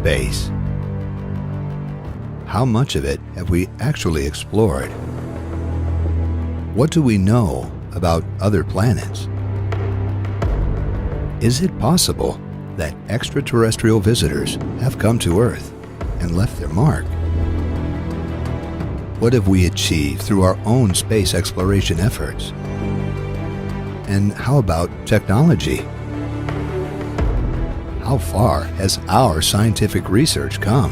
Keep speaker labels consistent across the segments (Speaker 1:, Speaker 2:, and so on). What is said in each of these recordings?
Speaker 1: space. How much of it have we actually explored? What do we know about other planets? Is it possible that extraterrestrial visitors have come to Earth and left their mark? What have we achieved through our own space exploration efforts? And how about technology? How far has our scientific research come?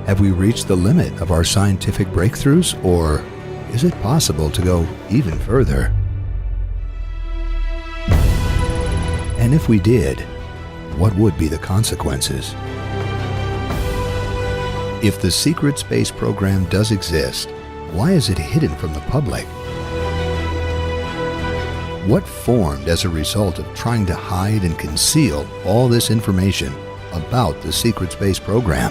Speaker 1: Have we reached the limit of our scientific breakthroughs, or is it possible to go even further? And if we did, what would be the consequences? If the secret space program does exist, why is it hidden from the public? What formed as a result of trying to hide and conceal all this information about the secret space program?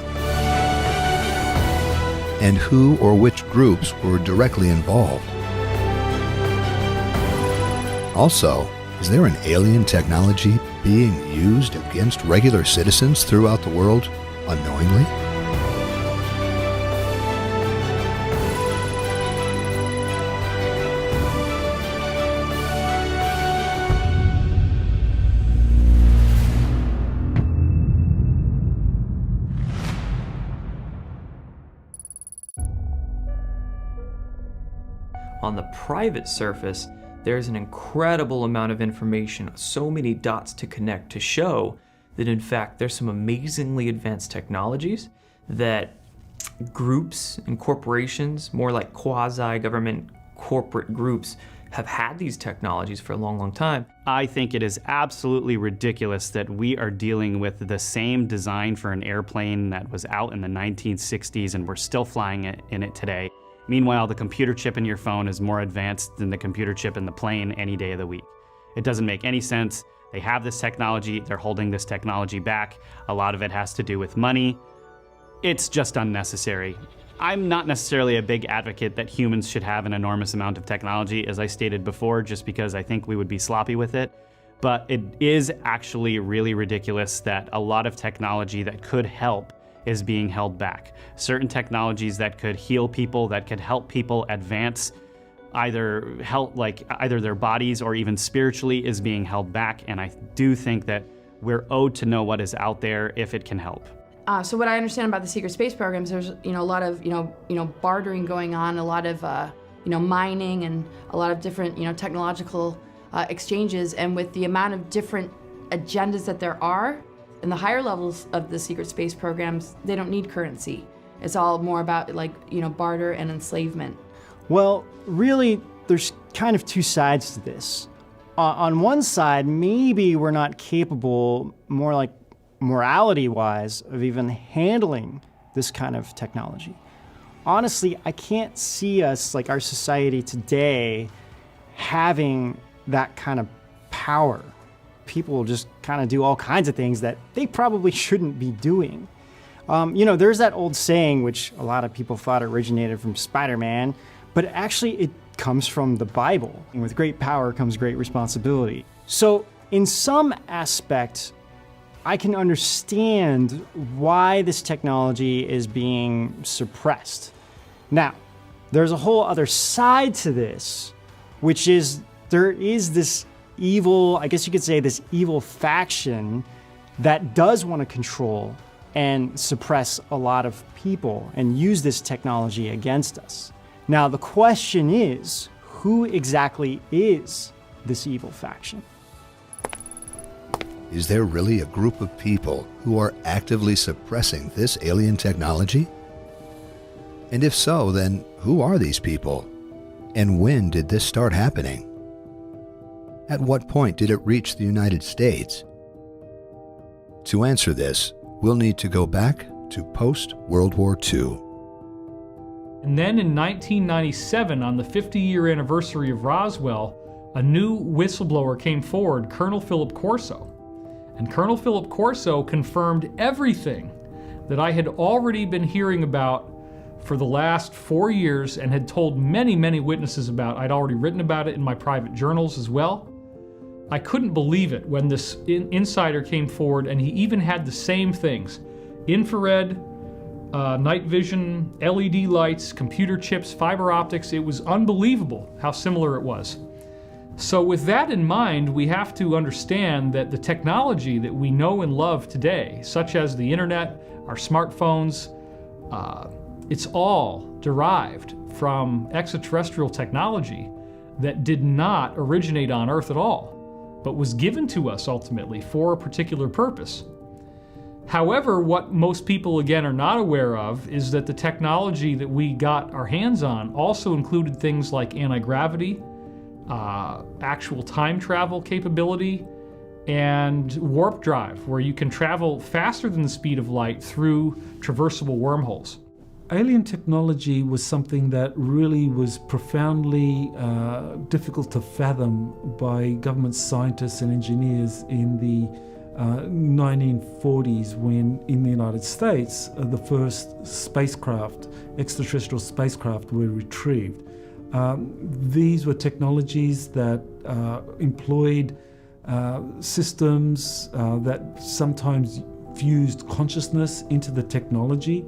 Speaker 1: And who or which groups were directly involved? Also, is there an alien technology being used against regular citizens throughout the world unknowingly?
Speaker 2: On the private surface, there's an incredible amount of information, so many dots to connect to show that in fact there's some amazingly advanced technologies that groups and corporations, more like quasi-government corporate groups, have had these technologies for a long, long time.
Speaker 3: I think it is absolutely ridiculous that we are dealing with the same design for an airplane that was out in the 1960s and we're still flying in it today. Meanwhile, the computer chip in your phone is more advanced than the computer chip in the plane any day of the week. It doesn't make any sense. They have this technology, they're holding this technology back. A lot of it has to do with money. It's just unnecessary. I'm not necessarily a big advocate that humans should have an enormous amount of technology, as I stated before, just because I think we would be sloppy with it. But it is actually really ridiculous that a lot of technology that could help is being held back. Certain technologies that could heal people, that could help people advance, either their bodies or even spiritually, is being held back. And I do think that we're owed to know what is out there if it can help.
Speaker 4: So what I understand about the secret space programs, there's a lot of bartering going on, a lot of mining, and a lot of different technological exchanges. And with the amount of different agendas that there are, in the higher levels of the secret space programs, they don't need currency. It's all more about barter and enslavement.
Speaker 5: Well, really, there's kind of two sides to this. On one side, maybe we're not capable, more like morality-wise, of even handling this kind of technology. Honestly, I can't see us, like our society today, having that kind of power. People will just kind of do all kinds of things that they probably shouldn't be doing. There's that old saying, which a lot of people thought originated from Spider-Man, but actually it comes from the Bible. And with great power comes great responsibility. So in some aspect, I can understand why this technology is being suppressed. Now, there's a whole other side to this, which is there is this evil, I guess you could say this evil faction that does want to control and suppress a lot of people and use this technology against us. Now, the question is, who exactly is this evil faction?
Speaker 1: Is there really a group of people who are actively suppressing this alien technology? And if so, then who are these people? And when did this start happening? At what point did it reach the United States? To answer this, we'll need to go back to post-World War II.
Speaker 6: And then in 1997, on the 50-year anniversary of Roswell, a new whistleblower came forward, Colonel Philip Corso. And Colonel Philip Corso confirmed everything that I had already been hearing about for the last 4 years and had told many, many witnesses about. I'd already written about it in my private journals as well. I couldn't believe it when this insider came forward, and he even had the same things: infrared, night vision, LED lights, computer chips, fiber optics. It was unbelievable how similar it was. So with that in mind, we have to understand that the technology that we know and love today, such as the internet, our smartphones, it's all derived from extraterrestrial technology that did not originate on Earth at all, but was given to us ultimately for a particular purpose. However, what most people, again, are not aware of is that the technology that we got our hands on also included things like anti-gravity, actual time travel capability, and warp drive, where you can travel faster than the speed of light through traversable wormholes.
Speaker 7: Alien technology was something that really was profoundly difficult to fathom by government scientists and engineers in the 1940s, when in the United States the first extraterrestrial spacecraft were retrieved. These were technologies that employed systems that sometimes fused consciousness into the technology.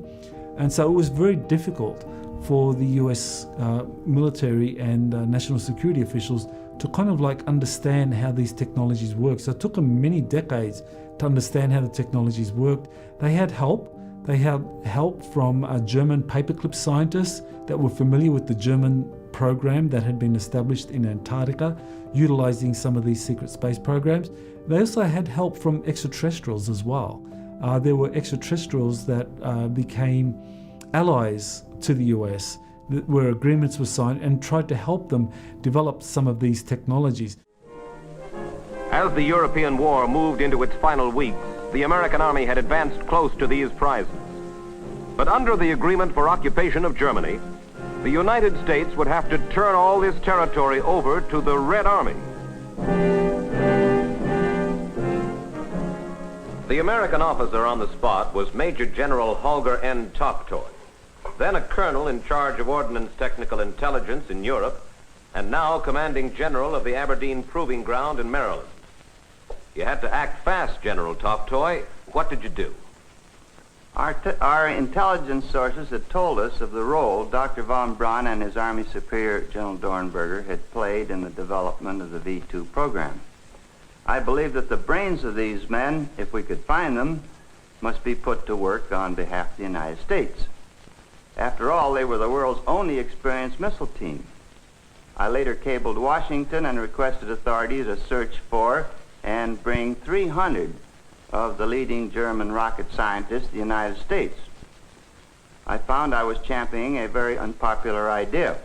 Speaker 7: And so it was very difficult for the US military and national security officials to kind of like understand how these technologies work. So it took them many decades to understand how the technologies worked. They had help. They had help from German paperclip scientists that were familiar with the German program that had been established in Antarctica, utilizing some of these secret space programs. They also had help from extraterrestrials as well. There were extraterrestrials that became allies to the US, where agreements were signed, and tried to help them develop some of these technologies.
Speaker 8: As the European war moved into its final weeks, the American Army had advanced close to these prizes. But under the agreement for occupation of Germany, the United States would have to turn all this territory over to the Red Army. The American officer on the spot was Major General Holger N. Toptoy, then a colonel in charge of Ordnance Technical Intelligence in Europe, and now commanding general of the Aberdeen Proving Ground in Maryland. You had to act fast, General Toptoy. What did you do?
Speaker 9: Our intelligence sources had told us of the role Dr. von Braun and his Army Superior, General Dornberger, had played in the development of the V-2 program. I believe that the brains of these men, if we could find them, must be put to work on behalf of the United States. After all, they were the world's only experienced missile team. I later cabled Washington and requested authorities to search for and bring 300 of the leading German rocket scientists to the United States. I found I was championing a very unpopular idea.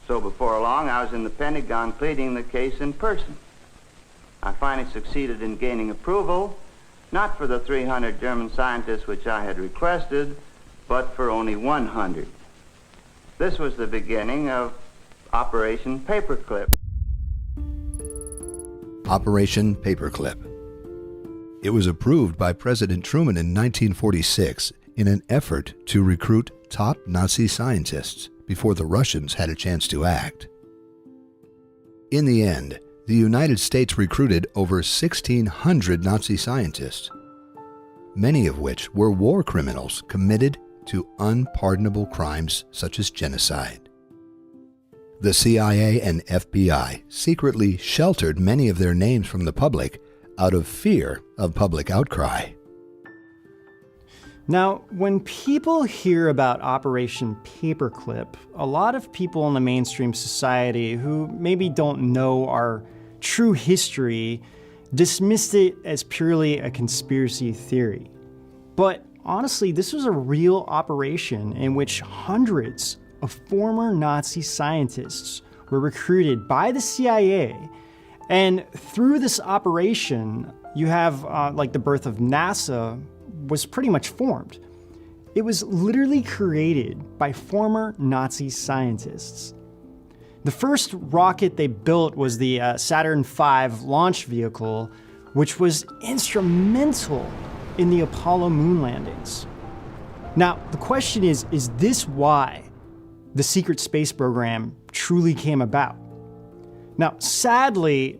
Speaker 9: So before long, I was in the Pentagon pleading the case in person. I finally succeeded in gaining approval, not for the 300 German scientists which I had requested, but for only 100. This was the beginning of Operation Paperclip.
Speaker 1: Operation Paperclip. It was approved by President Truman in 1946 in an effort to recruit top Nazi scientists before the Russians had a chance to act. In the end, the United States recruited over 1,600 Nazi scientists, many of which were war criminals committed to unpardonable crimes such as genocide. The CIA and FBI secretly sheltered many of their names from the public out of fear of public outcry.
Speaker 5: Now, when people hear about Operation Paperclip, a lot of people in the mainstream society who maybe don't know our true history dismissed it as purely a conspiracy theory. But honestly, this was a real operation in which hundreds of former Nazi scientists were recruited by the CIA. And through this operation, you have like the birth of NASA was pretty much formed. It was literally created by former Nazi scientists. The first rocket they built was the Saturn V launch vehicle, which was instrumental in the Apollo moon landings. Now, the question is this why the secret space program truly came about? Now, sadly,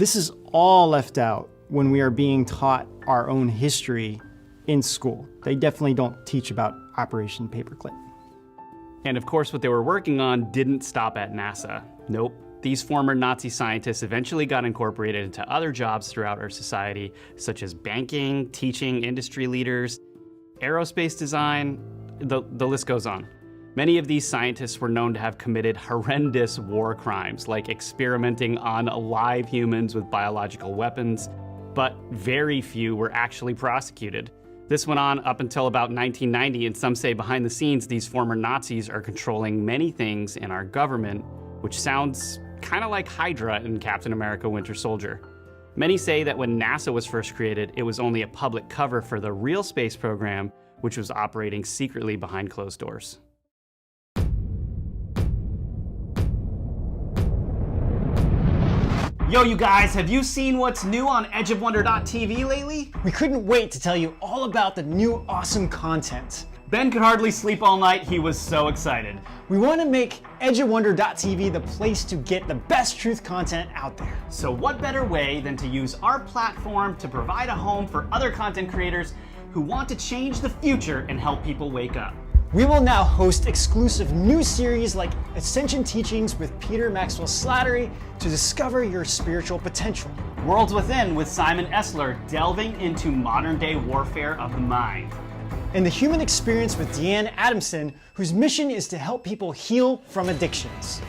Speaker 5: This is all left out when we are being taught our own history in school. They definitely don't teach about Operation Paperclip.
Speaker 3: And of course, what they were working on didn't stop at NASA. Nope. These former Nazi scientists eventually got incorporated into other jobs throughout our society, such as banking, teaching, industry leaders, aerospace design, the list goes on. Many of these scientists were known to have committed horrendous war crimes, like experimenting on live humans with biological weapons, but very few were actually prosecuted. This went on up until about 1990, and some say behind the scenes, these former Nazis are controlling many things in our government, which sounds kind of like Hydra in Captain America: Winter Soldier. Many say that when NASA was first created, it was only a public cover for the real space program, which was operating secretly behind closed doors. Yo, you guys, have you seen what's new on edgeofwonder.tv lately?
Speaker 5: We couldn't wait to tell you all about the new awesome content.
Speaker 3: Ben could hardly sleep all night, he was so excited.
Speaker 5: We want to make edgeofwonder.tv the place to get the best truth content out there.
Speaker 3: So what better way than to use our platform to provide a home for other content creators who want to change the future and help people wake up.
Speaker 5: We will now host exclusive new series like Ascension Teachings with Peter Maxwell Slattery to discover your spiritual potential.
Speaker 3: Worlds Within with Simon Esler delving into modern-day warfare of the mind.
Speaker 5: And The Human Experience with Deanne Adamson, whose mission is to help people heal from addictions.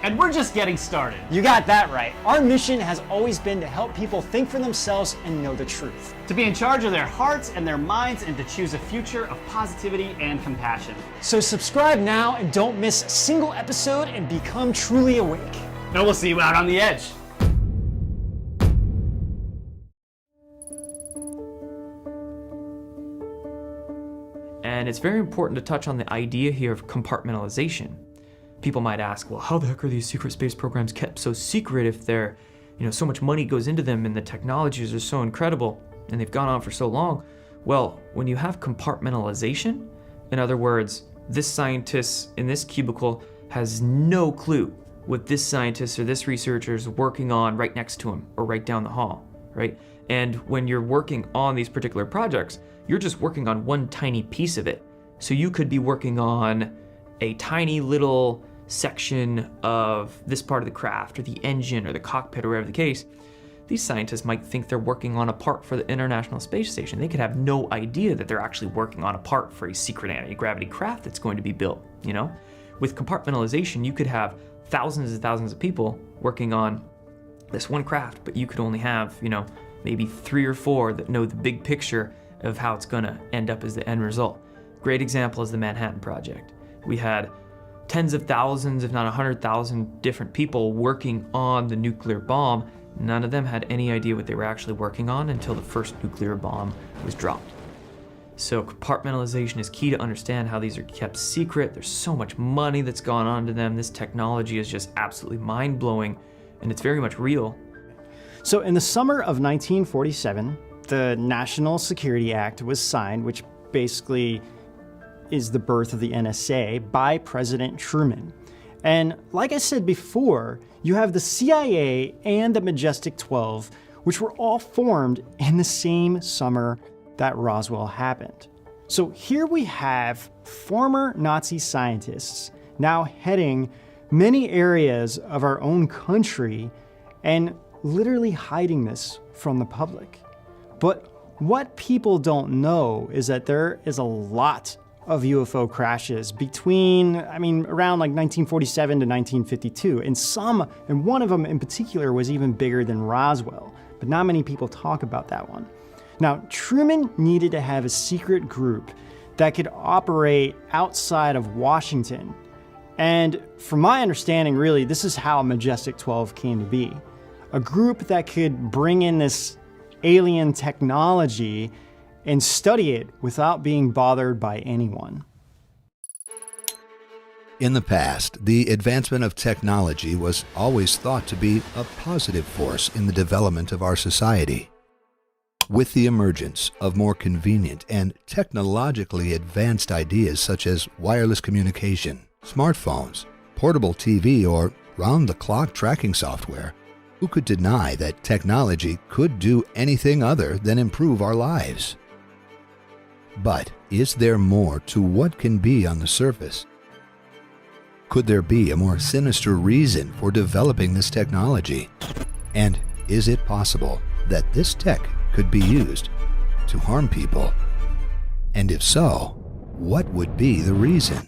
Speaker 3: And we're just getting started.
Speaker 5: You got that right. Our mission has always been to help people think for themselves and know the truth.
Speaker 3: To be in charge of their hearts and their minds and to choose a future of positivity and compassion.
Speaker 5: So subscribe now and don't miss a single episode and become truly awake.
Speaker 3: And we'll see you out on the edge.
Speaker 2: And it's very important to touch on the idea here of compartmentalization. People might ask, well, how the heck are these secret space programs kept so secret if they're, so much money goes into them and the technologies are so incredible and they've gone on for so long? Well, when you have compartmentalization, in other words, this scientist in this cubicle has no clue what this scientist or this researcher is working on right next to him or right down the hall, right? And when you're working on these particular projects, you're just working on one tiny piece of it. So you could be working on a tiny little section of this part of the craft or the engine or the cockpit or whatever the case. These scientists might think they're working on a part for the International Space Station. They could have no idea that they're actually working on a part for a secret anti-gravity craft that's going to be built, With compartmentalization, you could have thousands and thousands of people working on this one craft, but you could only have, maybe 3 or 4 that know the big picture of how it's gonna end up as the end result. Great example is the Manhattan Project. We had tens of thousands, if not 100,000 different people working on the nuclear bomb. None of them had any idea what they were actually working on until the first nuclear bomb was dropped. So compartmentalization is key to understand how these are kept secret. There's so much money that's gone on to them. This technology is just absolutely mind-blowing, and it's very much real.
Speaker 5: So in the summer of 1947, the National Security Act was signed, which basically is the birth of the NSA by President Truman. And like I said before, you have the CIA and the Majestic 12, which were all formed in the same summer that Roswell happened. So here we have former Nazi scientists now heading many areas of our own country and literally hiding this from the public. But what people don't know is that there is a lot of UFO crashes between, around like 1947 to 1952. And one of them in particular was even bigger than Roswell, but not many people talk about that one. Now, Truman needed to have a secret group that could operate outside of Washington. And from my understanding, really, this is how Majestic 12 came to be. A group that could bring in this alien technology and study it without being bothered by anyone.
Speaker 1: In the past, the advancement of technology was always thought to be a positive force in the development of our society. With the emergence of more convenient and technologically advanced ideas such as wireless communication, smartphones, portable TV, or round-the-clock tracking software, Who could deny that technology could do anything other than improve our lives? But is there more to what can be on the surface? Could there be a more sinister reason for developing this technology? And is it possible that this tech could be used to harm people? And if so, what would be the reason?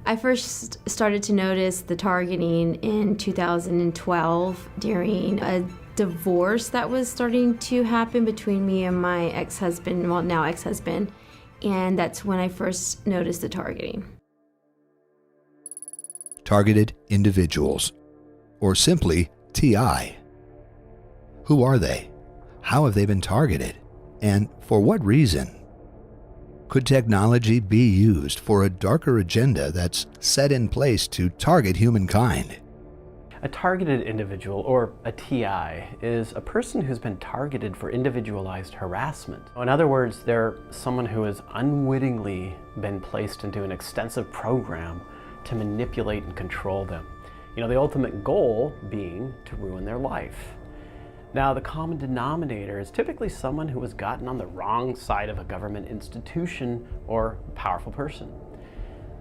Speaker 10: I first started to notice the targeting in 2012 during a divorce that was starting to happen between me and my ex-husband, well, now ex-husband, and that's when I first noticed the targeting.
Speaker 1: Targeted individuals, or simply TI. Who are they? How have they been targeted? And for what reason? Could technology be used for a darker agenda that's set in place to target humankind?
Speaker 11: A targeted individual, or a TI, is a person who's been targeted for individualized harassment. In other words, they're someone who has unwittingly been placed into an extensive program to manipulate and control them. The ultimate goal being to ruin their life. Now, the common denominator is typically someone who has gotten on the wrong side of a government institution or a powerful person.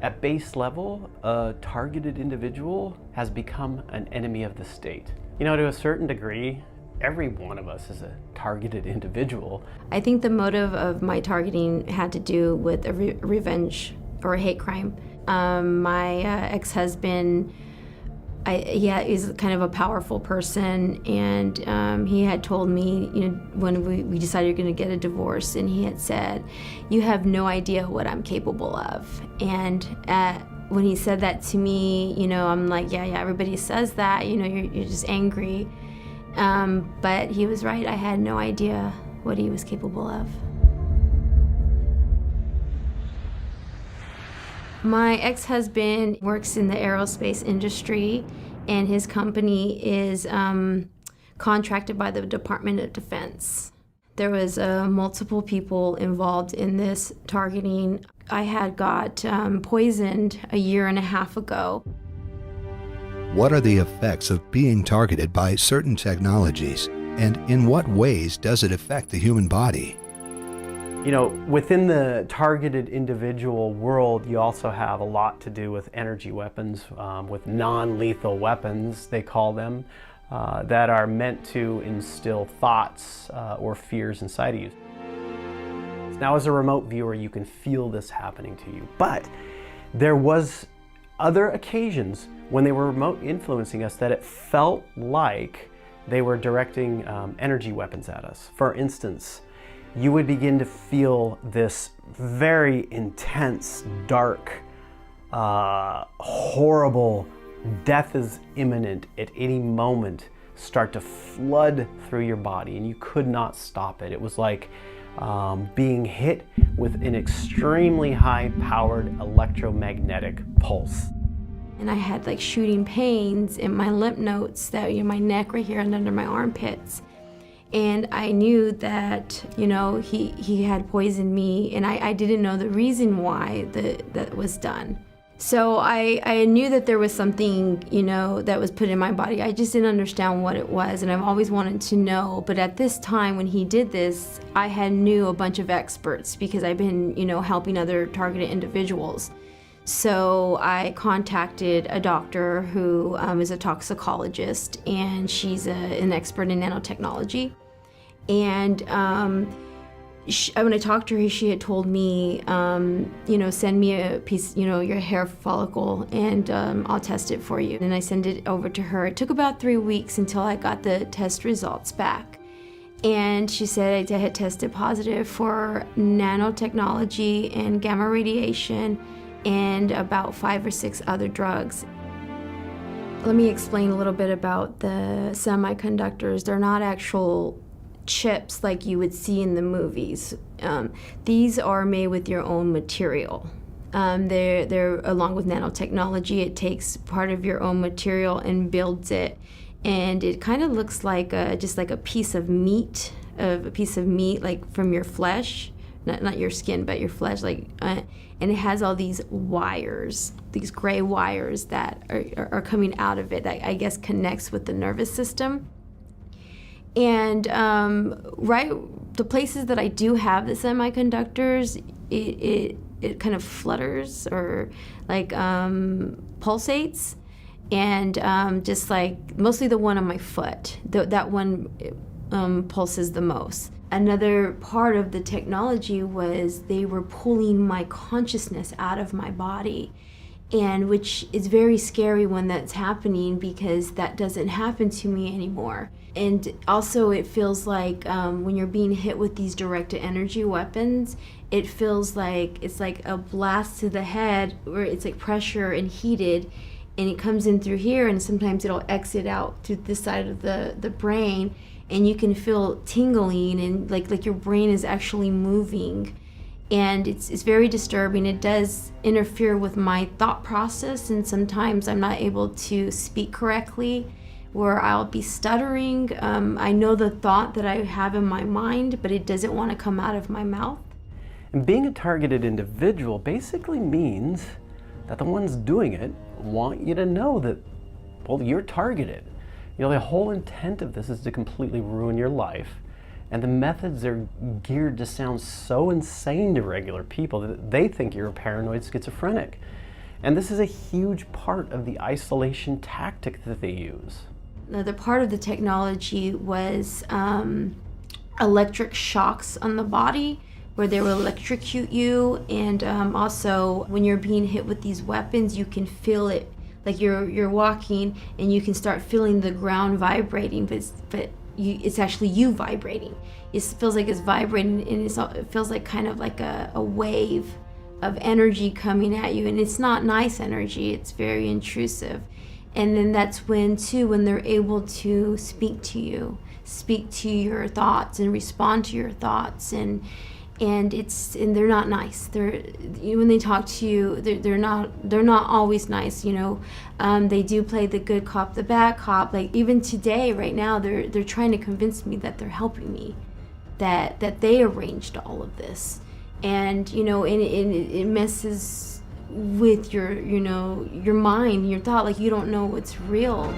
Speaker 11: At base level, a targeted individual has become an enemy of the state. To a certain degree, every one of us is a targeted individual.
Speaker 10: I think the motive of my targeting had to do with a revenge or a hate crime. My ex-husband, he's kind of a powerful person, and he had told me, when we decided we were going to get a divorce, and he had said, "You have no idea what I'm capable of." And when he said that to me, I'm like, yeah, everybody says that, you're just angry. But he was right. I had no idea what he was capable of. My ex-husband works in the aerospace industry, and his company is contracted by the Department of Defense. There was multiple people involved in this targeting. I had got poisoned a year and a half ago.
Speaker 1: What are the effects of being targeted by certain technologies, and in what ways does it affect the human body?
Speaker 11: Within the targeted individual world, you also have a lot to do with energy weapons, with non-lethal weapons, they call them, that are meant to instill thoughts or fears inside of you. Now, as a remote viewer, you can feel this happening to you, but there was other occasions when they were remote influencing us that it felt like they were directing energy weapons at us. For instance, you would begin to feel this very intense, dark, horrible, death is imminent at any moment, start to flood through your body, and you could not stop it. It was like being hit with an extremely high-powered electromagnetic pulse.
Speaker 10: And I had like shooting pains in my lymph nodes, my neck right here and under my armpits. And I knew that, he had poisoned me, and I didn't know the reason why that was done. So I knew that there was something, that was put in my body. I just didn't understand what it was, and I've always wanted to know. But at this time, when he did this, I had knew a bunch of experts because I've been, helping other targeted individuals. So I contacted a doctor who is a toxicologist, and she's an expert in nanotechnology. And when I talked to her, she had told me, send me a piece, your hair follicle, and I'll test it for you. And I sent it over to her. It took about 3 weeks until I got the test results back. And she said I had tested positive for nanotechnology and gamma radiation and about 5 or 6 other drugs. Let me explain a little bit about the semiconductors. They're not actual chips like you would see in the movies. These are made with your own material. They're along with nanotechnology. It takes part of your own material and builds it, and it kind of looks like just like a piece of meat like from your flesh, not your skin, but your flesh, and it has all these wires, these gray wires that are coming out of it that I guess connects with the nervous system. And the places that I do have the semiconductors, it kind of flutters or pulsates, and just like mostly the one on my foot, that one pulses the most. Another part of the technology was they were pulling my consciousness out of my body, and which is very scary when that's happening because that doesn't happen to me anymore. And also it feels like when you're being hit with these directed energy weapons, it feels like it's like a blast to the head where it's like pressure and heated, and it comes in through here, and sometimes it'll exit out through this side of the brain, and you can feel tingling and like your brain is actually moving. And it's very disturbing. It does interfere with my thought process, and sometimes I'm not able to speak correctly, where I'll be stuttering. I know the thought that I have in my mind, but it doesn't want to come out of my mouth.
Speaker 11: And being a targeted individual basically means that the ones doing it want you to know that, well, you're targeted. You know, the whole intent of this is to completely ruin your life. And the methods are geared to sound so insane to regular people that they think you're a paranoid schizophrenic. And this is a huge part of the isolation tactic that they use.
Speaker 10: Another part of the technology was electric shocks on the body, where they will electrocute you, and also when you're being hit with these weapons, you can feel it. Like you're walking and you can start feeling the ground vibrating, but it's actually you vibrating. It feels like it's vibrating, and it feels like kind of like a wave of energy coming at you, and it's not nice energy. It's very intrusive. And then that's when they're able to speak to your thoughts and respond to your thoughts, and they're not nice. When they talk to you, they're not always nice. They do play the good cop, the bad cop. Like even today, right now, they're trying to convince me that they're helping me, that they arranged all of this, and it messes with your mind, your thought. Like you don't know what's real.